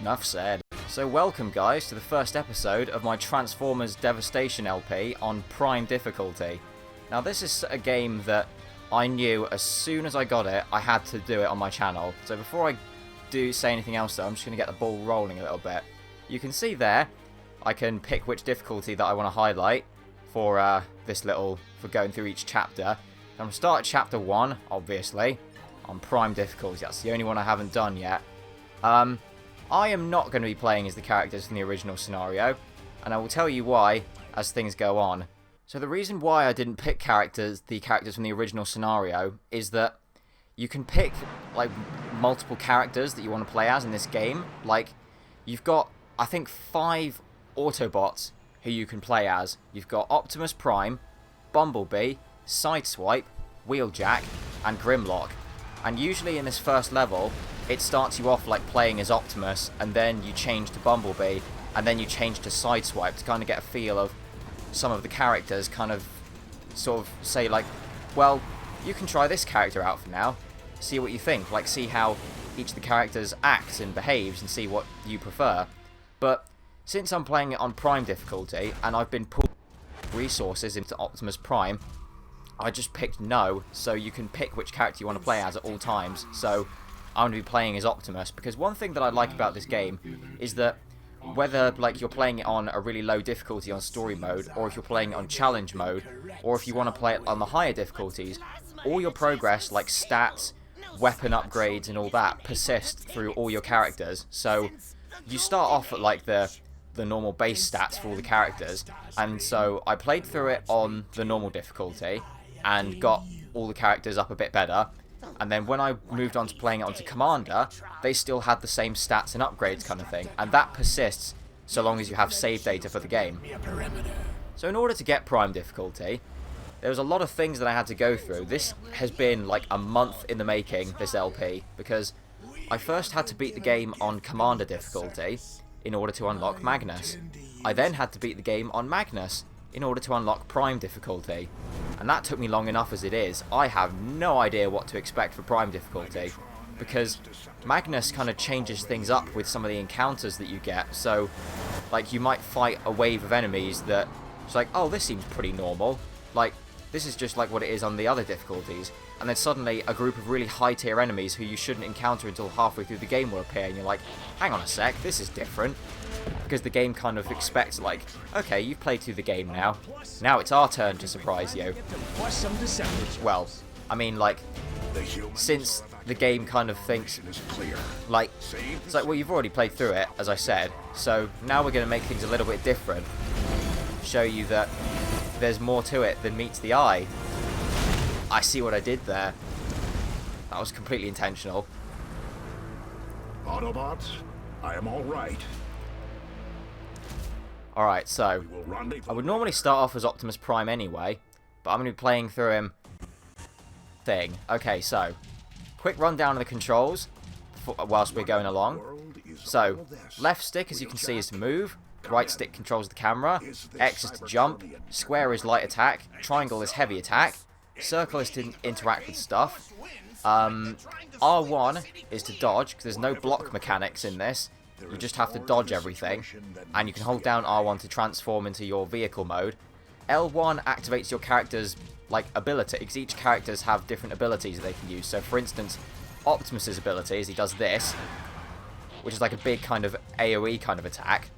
Enough said. So welcome guys to the first episode of my Transformers Devastation LP on Prime difficulty. Now this is a game that I knew as soon as I got it, I had to do it on my channel. So before I say anything else though, I'm just going to get the ball rolling a little bit. You can see there, I can pick which difficulty that I want to highlight for for going through each chapter. I'm going to start at chapter 1, obviously, on Prime difficulty. That's the only one I haven't done yet. I am not going to be playing as the characters from the original scenario, and I will tell you why as things go on. So the reason why I didn't pick the characters from the original scenario is that you can pick like multiple characters that you want to play as in this game. Like, you've got, I think, 5 Autobots who you can play as. You've got Optimus Prime, Bumblebee, Sideswipe, Wheeljack, and Grimlock. And usually in this first level, it starts you off like playing as Optimus, and then you change to Bumblebee, and then you change to Sideswipe to kind of get a feel of some of the characters, kind of sort of say like, well, you can try this character out for now, see what you think, like see how each of the characters acts and behaves and see what you prefer. But since I'm playing it on Prime difficulty, and I've been pulling resources into Optimus Prime, I just picked no, so you can pick which character you want to play as at all times. So I'm going to be playing as Optimus, because one thing that I like about this game is that whether like you're playing it on a really low difficulty on story mode, or if you're playing it on challenge mode, or if you want to play it on the higher difficulties, all your progress, like stats, weapon upgrades and all that, persist through all your characters. So you start off at like the normal base stats for all the characters, and so I played through it on the normal difficulty and got all the characters up a bit better. And then when I moved on to playing it onto Commander, they still had the same stats and upgrades kind of thing. And that persists so long as you have save data for the game. So in order to get Prime difficulty, there was a lot of things that I had to go through. This has been like a month in the making, this LP, because I first had to beat the game on Commander difficulty in order to unlock Magnus. I then had to beat the game on Magnus in order to unlock Prime difficulty. And that took me long enough as it is. I have no idea what to expect for Prime difficulty, because Magnus kind of changes things up with some of the encounters that you get. So, like, you might fight a wave of enemies that it's like, oh, this seems pretty normal. Like, this is just like what it is on the other difficulties. And then suddenly a group of really high tier enemies who you shouldn't encounter until halfway through the game will appear, and you're like, hang on a sec, this is different. Because the game kind of expects like, okay, you've played through the game now. Now it's our turn to surprise you. Well, I mean, like, since the game kind of thinks, like, it's like, well, you've already played through it, as I said, so now we're going to make things a little bit different. Show you that there's more to it than meets the eye. I see what I did there. That was completely intentional. Autobots, I am all right. Alright, so I would normally start off as Optimus Prime anyway, but I'm going to be playing through him Okay, so quick rundown of the controls whilst we're going along. So, left stick, as you can see, is to move. Right stick controls the camera. X is to jump. Square is light attack. Triangle is heavy attack. Circle is to interact with stuff. R1 is to dodge, because there's no block mechanics in this. You just have to dodge everything, and you can hold down R1 to transform into your vehicle mode. L1 activates your character's like ability, because each characters have different abilities that they can use. So for instance, Optimus's ability is he does this, which is like a big kind of AoE kind of attack.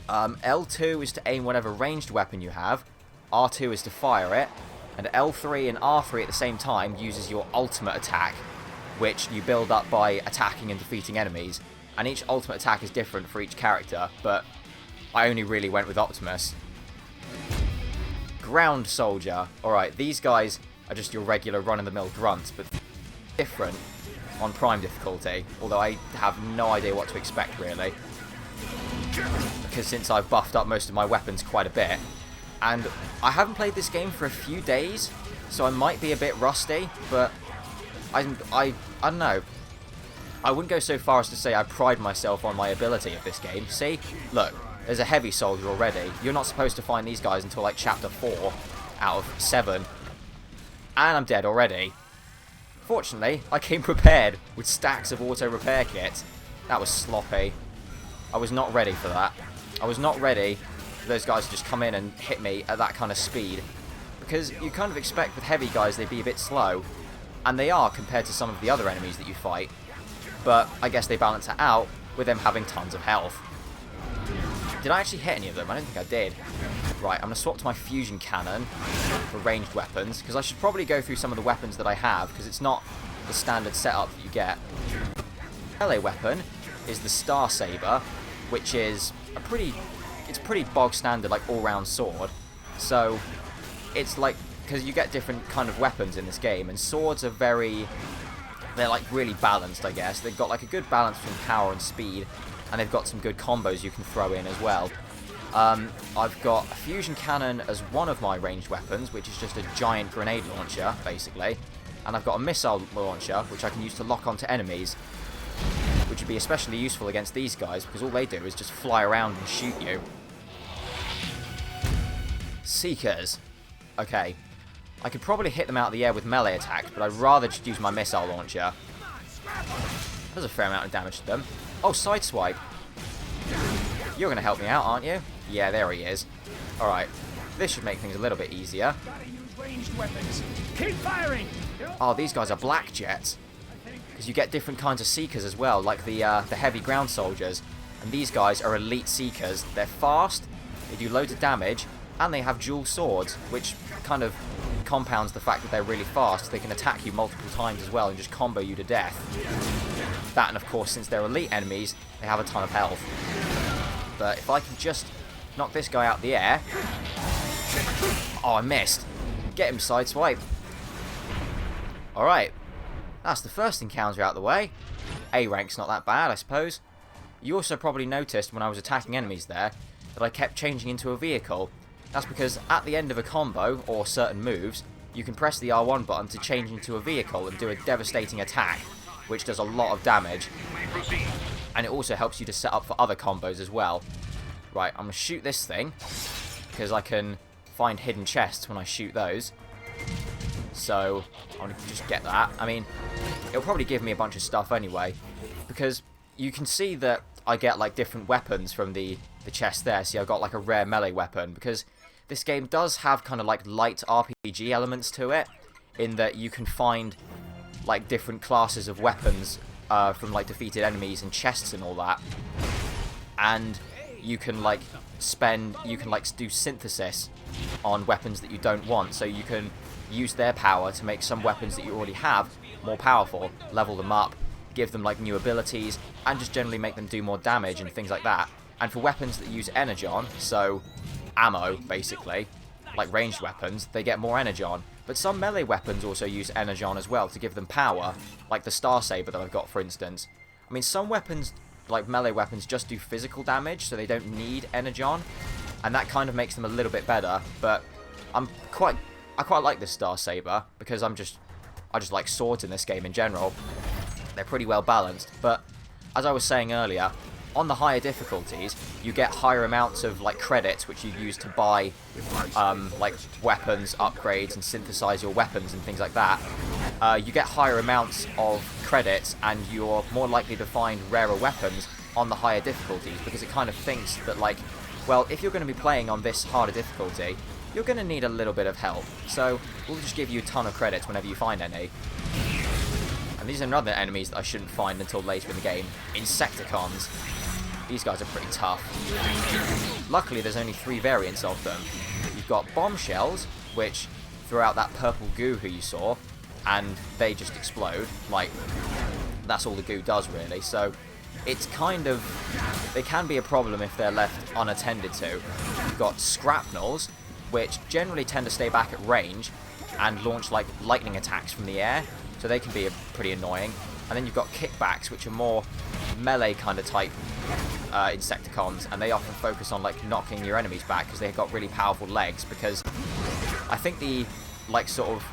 L2 is to aim whatever ranged weapon you have. R2 is to fire it, and L3 and R3 at the same time uses your ultimate attack, which you build up by attacking and defeating enemies. And each ultimate attack is different for each character, but I only really went with Optimus. Ground Soldier. Alright, these guys are just your regular run-of-the-mill grunts, but different on Prime difficulty, although I have no idea what to expect, really. Because since I've buffed up most of my weapons quite a bit, and I haven't played this game for a few days, so I might be a bit rusty, but I don't know. I wouldn't go so far as to say I pride myself on my ability of this game. See? Look, there's a heavy soldier already. You're not supposed to find these guys until like chapter 4 out of 7. And I'm dead already. Fortunately, I came prepared with stacks of auto repair kits. That was sloppy. I was not ready for that. I was not ready for those guys to just come in and hit me at that kind of speed. Because you kind of expect with heavy guys they'd be a bit slow. And they are compared to some of the other enemies that you fight. But I guess they balance it out with them having tons of health. Did I actually hit any of them? I don't think I did. Right, I'm going to swap to my fusion cannon for ranged weapons. Because I should probably go through some of the weapons that I have. Because it's not the standard setup that you get. Melee weapon is the Star Saber, which is a pretty bog standard, like all-round sword. So it's like, because you get different kind of weapons in this game, and swords are they're like really balanced, I guess. They've got like a good balance between power and speed, and they've got some good combos you can throw in as well. I've got a fusion cannon as one of my ranged weapons, which is just a giant grenade launcher, basically. And I've got a missile launcher, which I can use to lock onto enemies, which would be especially useful against these guys, because all they do is just fly around and shoot you. Seekers. Okay. I could probably hit them out of the air with melee attacks, but I'd rather just use my missile launcher. There's a fair amount of damage to them. Oh, sideswipe. You're going to help me out, aren't you? Yeah, there he is. Alright. This should make things a little bit easier. Keep firing! Oh, these guys are black jets. Because you get different kinds of seekers as well, like the heavy ground soldiers. And these guys are elite seekers. They're fast, they do loads of damage, and they have dual swords, which kind of compounds the fact that they're really fast. They can attack you multiple times as well and just combo you to death. That, and of course, since they're elite enemies, they have a ton of health. But if I can just knock this guy out the air... Oh, I missed. Get him, sideswipe. Alright. That's the first encounter out the way. A rank's not that bad, I suppose. You also probably noticed when I was attacking enemies there that I kept changing into a vehicle. That's because at the end of a combo, or certain moves, you can press the R1 button to change into a vehicle and do a devastating attack, which does a lot of damage. And it also helps you to set up for other combos as well. Right, I'm going to shoot this thing, because I can find hidden chests when I shoot those. So, I want to just get that. I mean, it'll probably give me a bunch of stuff anyway, because you can see that I get like different weapons from the chest there. See, I've got like a rare melee weapon, because this game does have kind of like light RPG elements to it, in that you can find like different classes of weapons from like defeated enemies and chests and all that. And you can like do synthesis on weapons that you don't want, so you can use their power to make some weapons that you already have more powerful, level them up, give them like new abilities, and just generally make them do more damage and things like that. And for weapons that use energon, so ammo basically, like ranged weapons, they get more energon. But some melee weapons also use energon as well to give them power, like the Star Saber that I've got, for instance. I mean, some weapons, like melee weapons, just do physical damage, so they don't need energon, and that kind of makes them a little bit better. But I quite like this Star Saber, because I just like swords in this game in general. They're pretty well balanced. But as I was saying earlier, on the higher difficulties, you get higher amounts of like credits, which you use to buy like weapons upgrades and synthesize your weapons and things like that. You get higher amounts of credits, and you're more likely to find rarer weapons on the higher difficulties, because it kind of thinks that, like, well, if you're going to be playing on this harder difficulty, you're going to need a little bit of help, so we'll just give you a ton of credits whenever you find any. And these are another enemies that I shouldn't find until later in the game. Insecticons. These guys are pretty tough. Luckily, there's only 3 variants of them. You've got bombshells, which throw out that purple goo who you saw, and they just explode. Like, that's all the goo does, really. So it's kind of... they can be a problem if they're left unattended to. You've got scrapnels, which generally tend to stay back at range and launch like lightning attacks from the air, so they can be pretty annoying. And then you've got kickbacks, which are more melee kind of type Insecticons, and they often focus on like knocking your enemies back because they've got really powerful legs. Because I think the like sort of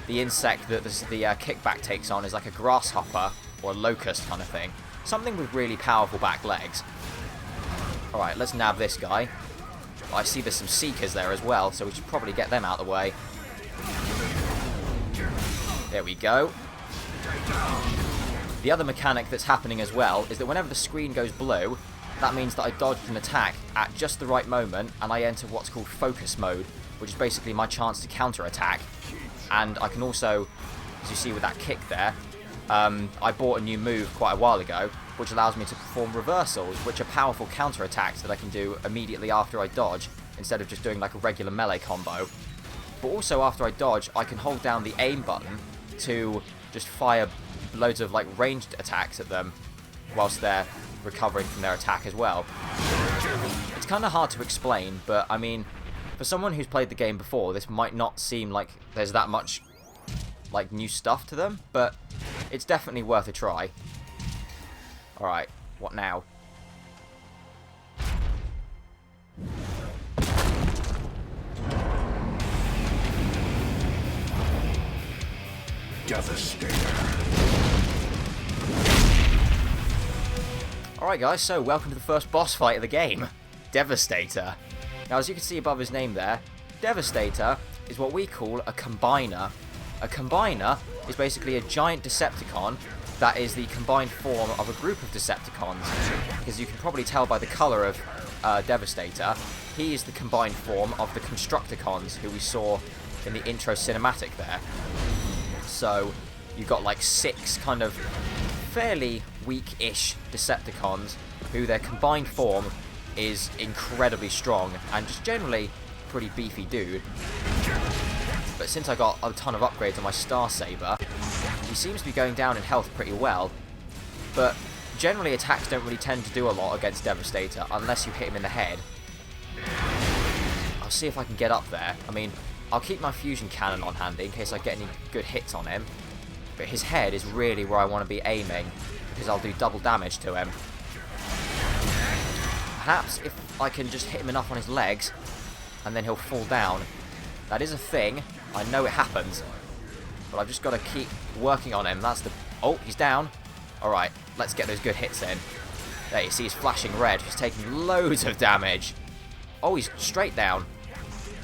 the insect that the kickback takes on is like a grasshopper or a locust kind of thing, something with really powerful back legs. All right, let's nab this guy. I see there's some seekers there as well, so we should probably get them out of the way. There we go. The other mechanic that's happening as well is that whenever the screen goes blue, that means that I dodged an attack at just the right moment, and I enter what's called focus mode, which is basically my chance to counter-attack. And I can also, as you see with that kick there, I bought a new move quite a while ago, which allows me to perform reversals, which are powerful counter-attacks that I can do immediately after I dodge, instead of just doing like a regular melee combo. But also after I dodge, I can hold down the aim button to just fire loads of like ranged attacks at them whilst they're recovering from their attack as well. It's kind of hard to explain, but I mean, for someone who's played the game before, this might not seem like there's that much like new stuff to them, but it's definitely worth a try. Alright, what now? Devastator. Alright guys, so welcome to the first boss fight of the game, Devastator. Now as you can see above his name there, Devastator is what we call a combiner. A combiner is basically a giant Decepticon that is the combined form of a group of Decepticons. Because you can probably tell by the colour of Devastator, he is the combined form of the Constructicons who we saw in the intro cinematic there. So you've got like 6 kind of fairly weak-ish Decepticons who their combined form is incredibly strong and just generally pretty beefy dude. But since I got a ton of upgrades on my Star Saber, he seems to be going down in health pretty well. But generally attacks don't really tend to do a lot against Devastator unless you hit him in the head. I'll see if I can get up there. I mean, I'll keep my fusion cannon on handy in case I get any good hits on him. But his head is really where I want to be aiming, because I'll do double damage to him. Perhaps if I can just hit him enough on his legs, and then he'll fall down. That is a thing. I know it happens. But I've just got to keep working on him. That's the... Oh, he's down. Alright, let's get those good hits in. There, you see he's flashing red. He's taking loads of damage. Oh, he's straight down.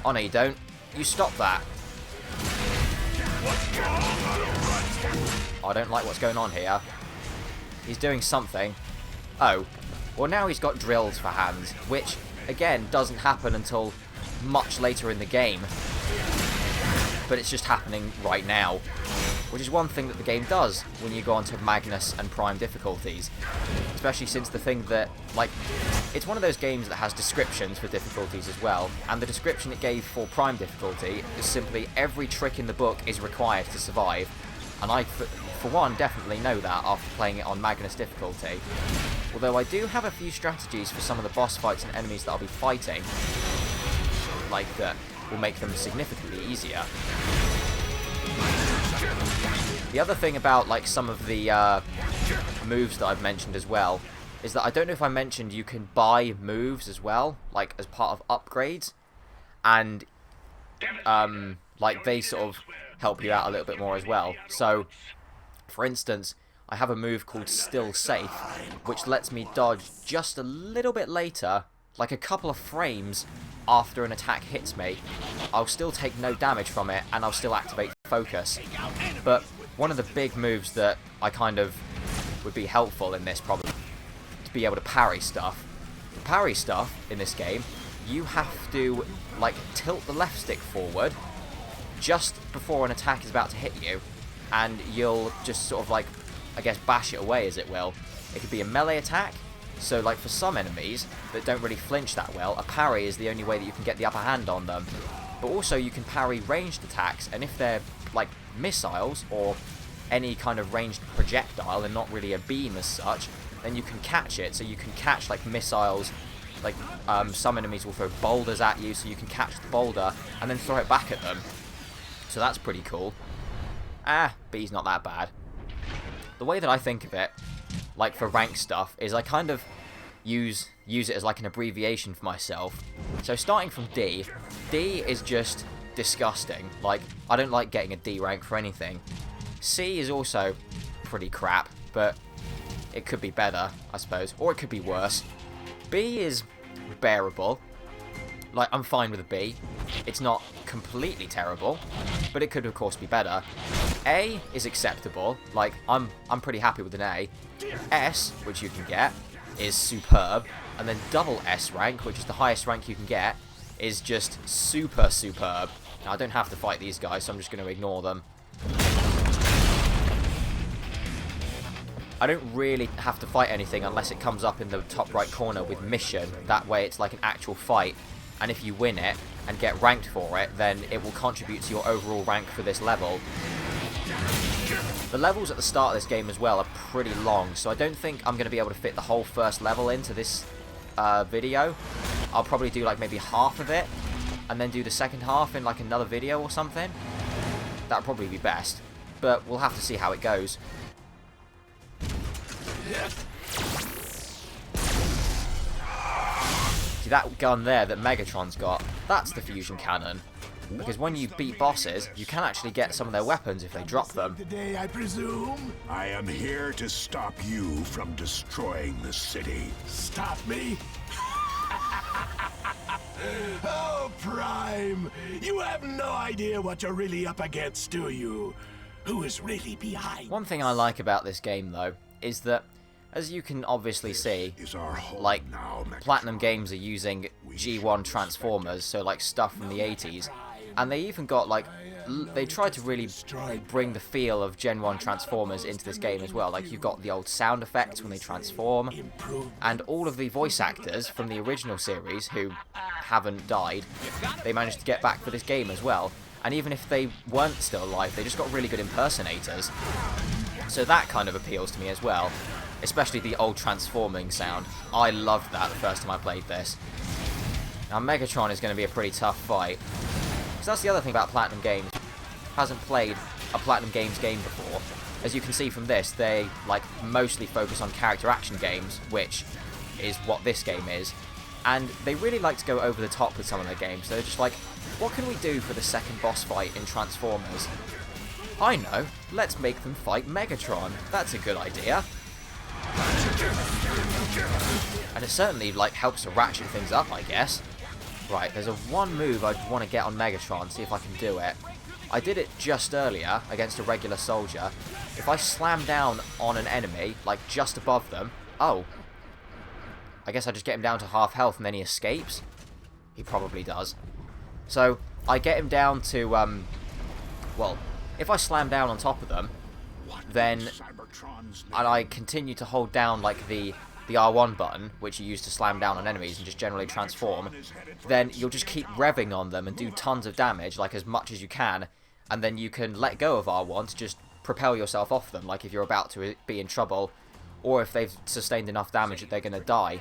Oh, no, you don't. You stop that. I don't like what's going on here. He's doing something. Oh. Well, now he's got drills for hands, which, again, doesn't happen until much later in the game. But it's just happening right now. Which is one thing that the game does when you go onto Magnus and Prime difficulties. Especially since the thing that, like, it's one of those games that has descriptions for difficulties as well. And the description it gave for Prime difficulty is simply every trick in the book is required to survive. And I, for one, definitely know that after playing it on Magnus difficulty. Although I do have a few strategies for some of the boss fights and enemies that I'll be fighting, like that will make them significantly easier. The other thing about like some of the moves that I've mentioned as well is that I don't know if I mentioned you can buy moves as well, like as part of upgrades, and like they sort of help you out a little bit more as well. So, for instance, I have a move called Still Safe, which lets me dodge just a little bit later, like a couple of frames after an attack hits me. I'll still take no damage from it, and I'll still activate focus. But one of the big moves that I kind of would be helpful in this probably to be able to parry stuff. To parry stuff in this game, you have to like tilt the left stick forward just before an attack is about to hit you, and you'll just sort of like, I guess, bash it away as it will. It could be a melee attack, so like for some enemies that don't really flinch that well, a parry is the only way that you can get the upper hand on them. But also you can parry ranged attacks, and if they're like missiles or any kind of ranged projectile and not really a beam as such, then you can catch it. So you can catch like missiles, like some enemies will throw boulders at you, so you can catch the boulder and then throw it back at them. So that's pretty cool. B's not that bad. The way that I think of it, like for rank stuff, is I kind of use it as like an abbreviation for myself. So starting from D is just disgusting. Like, I don't like getting a D rank for anything. C is also pretty crap, but it could be better, I suppose. Or it could be worse. B is bearable. Like, I'm fine with a B. It's not completely terrible, but it could of course be better. A is acceptable. Like, I'm pretty happy with an A. S, which you can get, is superb, and then double S rank, which is the highest rank you can get, is just super superb. Now I don't have to fight these guys, so I'm just going to ignore them. I don't really have to fight anything unless it comes up in the top right corner with mission. That way it's like an actual fight, and if you win it and get ranked for it, then it will contribute to your overall rank for this level. The levels at the start of this game as well are pretty long, so I don't think I'm going to be able to fit the whole first level into this video. I'll probably do like maybe half of it, and then do the second half in like another video or something. That would probably be best, but we'll have to see how it goes. See that gun there that Megatron's got? That's the fusion cannon. Because when you beat bosses, you can actually get some of their weapons if they drop them. Today, I presume? I am here to stop you from destroying the city. Stop me? Oh, Prime! You have no idea what you're really up against, do you? Who is really behind? One thing I like about this game, though, is that, as you can obviously see, like, Platinum Games are using G1 Transformers, so like stuff from the 80s, and they even got like, they tried to really bring the feel of Gen 1 Transformers into this game as well. Like, you've got the old sound effects when they transform, and all of the voice actors from the original series who haven't died, they managed to get back for this game as well. And even if they weren't still alive, they just got really good impersonators. So that kind of appeals to me as well. Especially the old transforming sound. I loved that the first time I played this. Now Megatron is going to be a pretty tough fight. Because that's the other thing about Platinum Games. Hasn't played a Platinum Games game before. As you can see from this, they like mostly focus on character action games, which is what this game is. And they really like to go over the top with some of their games. They're just like, what can we do for the second boss fight in Transformers? I know, let's make them fight Megatron. That's a good idea. And it certainly like helps to ratchet things up, I guess. Right, there's one move I want to get on Megatron, see if I can do it. I did it just earlier against a regular soldier. If I slam down on an enemy, like just above them, oh, I guess I just get him down to half health and then he escapes. He probably does. So I get him down to, well, if I slam down on top of them, then and I continue to hold down like the R1 button, which you use to slam down on enemies and just generally transform, then you'll just keep revving on them and do tons of damage, like as much as you can, and then you can let go of R1 to just propel yourself off them, like if you're about to be in trouble, or if they've sustained enough damage that they're going to die.